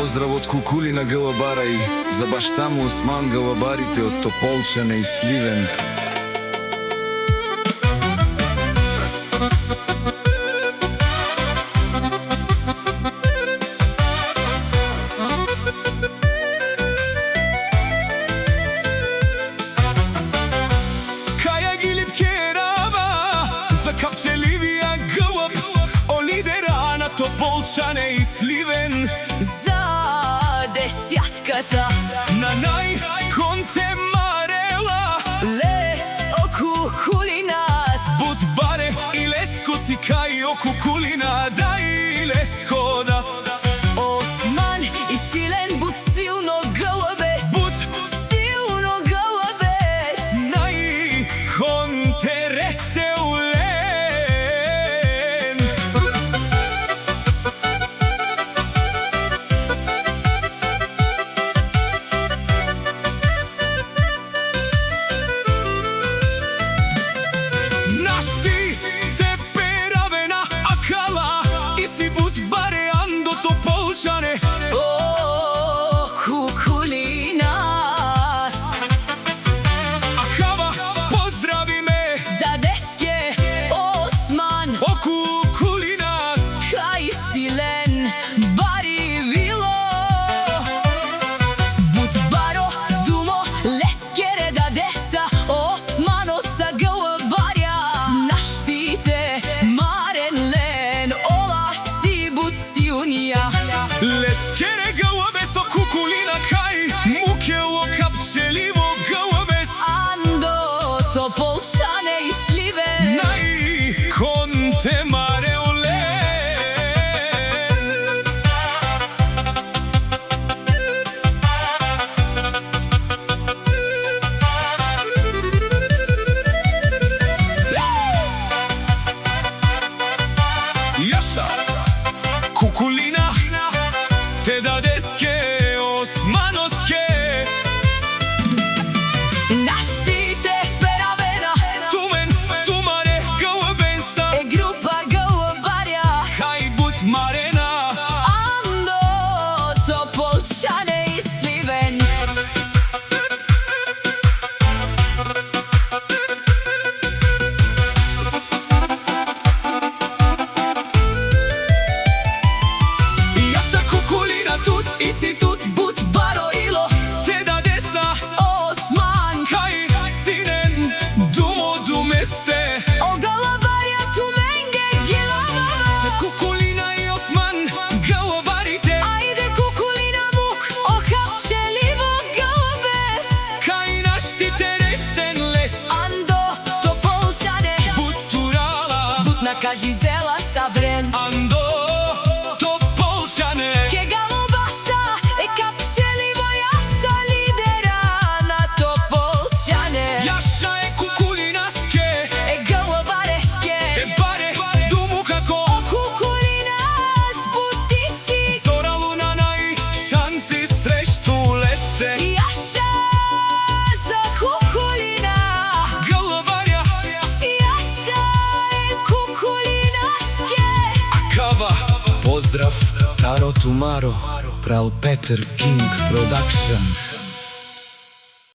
Поздрав од Кукулина Галабара и за башта му Осман Галабарите од Тополчане и Сливен. Каја ги липкерава за капчеливија гълъб, о лидера на Тополчане и Сливен. Десятката на најконте марела, лес о Кукулинас, Будбаре и леско си кај о Кукулина, да и леско Осман и силен, буд силно гълъбес, буд силно гълъбес, најконте реселен. Нашти те перавена акала и си Будбаре андо Тополчане. о Кукулинас. Акава, поздрави ме, Дадеске Осман, о Кукулинас. кај силен, бари вило, Будбаро, думо, лескере дадеса, Османо са гълъбаря. Наштите марен лен, ола си буд силнија. Лескере гълъбес о Кукулина кај мукело капчеливо гълъбес, Андо Тополчане и Сливен. најконте мареолен. Јаша Кукулина те дадеске османовске, Наштите перавена, тумен тумаре гълъбенса, е група гълъбарја. кај Будмарена. Андо Тополчане и Сливен. Јаша Кукулина тут и си тут, Будбаро ило, те дадеса Осман, кај синен думо думесте. о гълъбарја туменге гилава. Кукулина и Осман гълъбарите, Ајде Кукулина мук, о капчеливо гълъбес, кај наштите ресен лес. Андо Тополчане, Буд турала, буд накажи зела саврен. андо Тополчане. Ке галобаса е капчеливо, јаса лидера на Тополчане. Јаша е Кукулинаске, Е гълъбареске, е баре думу како о Кукулинас, бутици. зора луна нај шанци срешту лесте. Јаша за Кукулина, Гълъбарја, Јаша е Кукулинаске. акава, Поздрав Таро Тумаро, Прал Петер Кинг Продакшн.